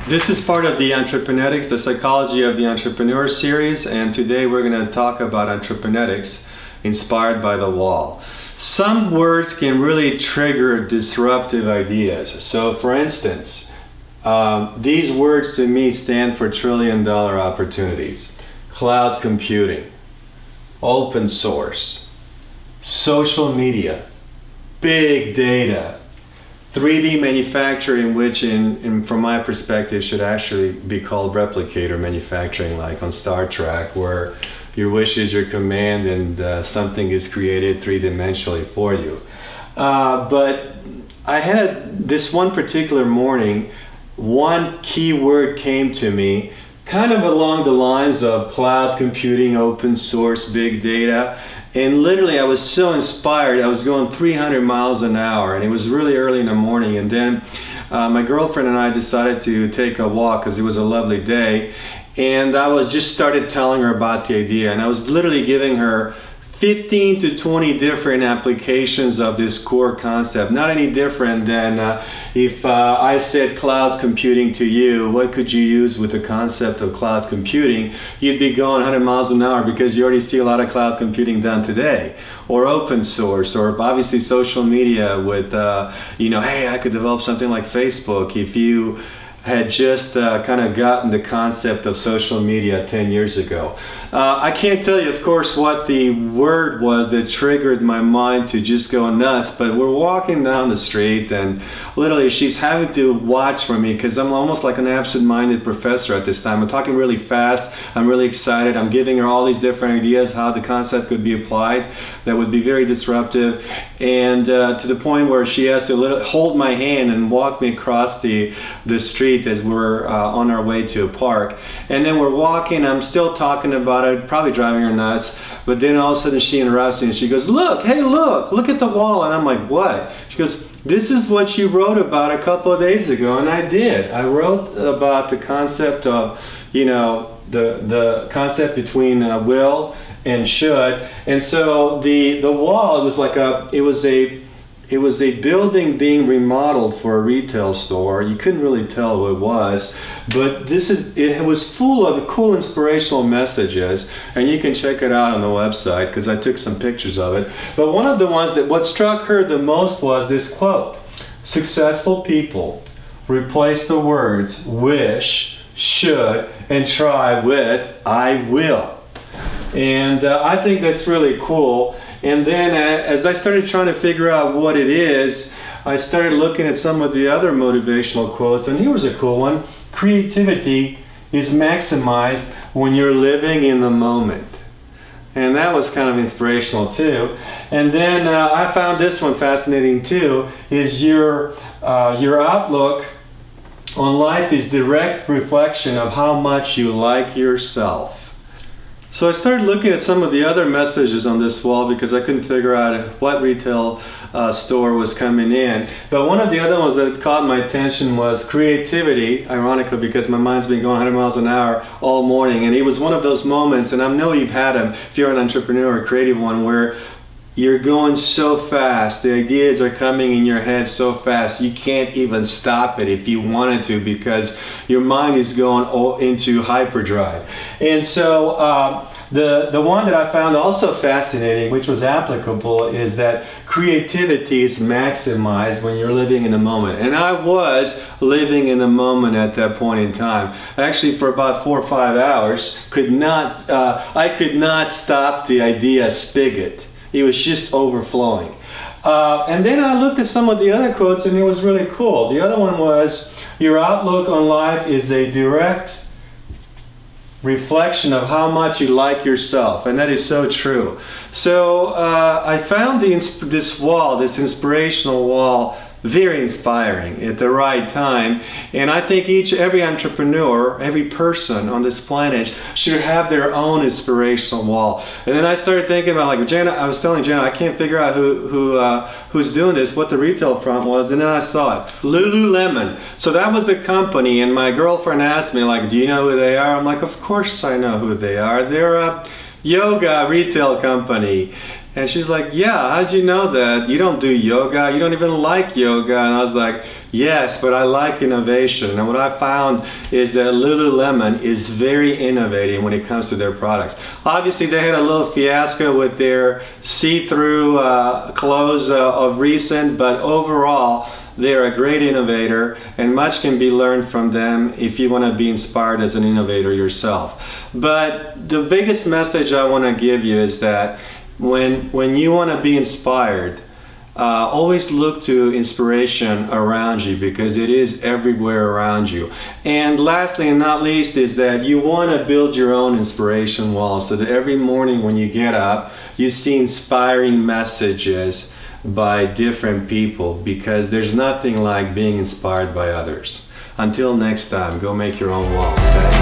This is part of the Entreprenetics, the Psychology of the Entrepreneur series, and today we're going to talk about Entreprenetics, inspired by the wall. Some words can really trigger disruptive ideas. So for instance, these words to me stand for trillion-dollar opportunities. Cloud computing, open source, social media, big data, 3D manufacturing, which from my perspective should actually be called replicator manufacturing, like on Star Trek, where your wish is your command and something is created three-dimensionally for you. But I had this one particular morning, one key word came to me, kind of along the lines of cloud computing, open source, big data. And literally I was so inspired, I was going 300 miles an hour, and it was really early in the morning. And then my girlfriend and I decided to take a walk because it was a lovely day. And I was just started telling her about the idea, and I was literally giving her 15 to 20 different applications of this core concept. Not any different than if I said cloud computing to you, what could you use with the concept of cloud computing? You'd be going 100 miles an hour because you already see a lot of cloud computing done today. Or open source, or obviously social media with, hey, I could develop something like Facebook if you had just kind of gotten the concept of social media 10 years ago. I can't tell you, of course, what the word was that triggered my mind to just go nuts, but we're walking down the street and literally she's having to watch for me because I'm almost like an absent-minded professor at this time. I'm talking really fast, I'm really excited, I'm giving her all these different ideas how the concept could be applied that would be very disruptive, and to the point where she has to hold my hand and walk me across the street as we're on our way to a park. And then we're walking, I'm still talking about it, probably driving her nuts, but then all of a sudden she interrupts me and she goes, look at the wall. And I'm like, what? She goes, this is what you wrote about a couple of days ago. And I did. I wrote about the concept of, the concept between will and should. And so the wall, it was a building being remodeled for a retail store. You couldn't really tell what it was, but it was full of cool inspirational messages, and you can check it out on the website because I took some pictures of it. But one of the ones what struck her the most was this quote: successful people replace the words wish, should, and try with I will. And I think that's really cool. And then as I started trying to figure out what it is, I started looking at some of the other motivational quotes, and here was a cool one: creativity is maximized when you're living in the moment. And that was kind of inspirational too. And then I found this one fascinating too, is your outlook on life is direct reflection of how much you like yourself. So I started looking at some of the other messages on this wall because I couldn't figure out what retail store was coming in. But one of the other ones that caught my attention was creativity, ironically because my mind's been going 100 miles an hour all morning. And it was one of those moments, and I know you've had them if you're an entrepreneur, a creative one, where you're going so fast, the ideas are coming in your head so fast, you can't even stop it if you wanted to because your mind is going into hyperdrive. And so the one that I found also fascinating, which was applicable, is that creativity is maximized when you're living in the moment. And I was living in the moment at that point in time. Actually, for about 4 or 5 hours, I could not stop the idea spigot. It was just overflowing. And then I looked at some of the other quotes and it was really cool. The other one was, your outlook on life is a direct reflection of how much you like yourself. And that is so true. So I found this wall, this inspirational wall, very inspiring at the right time. And I think every entrepreneur, every person on this planet should have their own inspirational wall. And then I started thinking about, like, Jenna, I was telling Jenna, I can't figure out who's doing this, what the retail front was, and then I saw it, Lululemon. So that was the company, and my girlfriend asked me, like, do you know who they are? I'm like, of course I know who they are. yoga retail company. And she's like, yeah, how'd you know that? You don't do yoga, you don't even like yoga. And I was like, yes, but I like innovation. And what I found is that Lululemon is very innovative when it comes to their products. Obviously, they had a little fiasco with their see-through clothes of recent, but overall, they're a great innovator, and much can be learned from them if you want to be inspired as an innovator yourself. But the biggest message I want to give you is that when you want to be inspired, always look to inspiration around you, because it is everywhere around you. And lastly and not least is that you want to build your own inspiration wall, so that every morning when you get up, you see inspiring messages by different people, because there's nothing like being inspired by others. Until next time, go make your own wall, okay?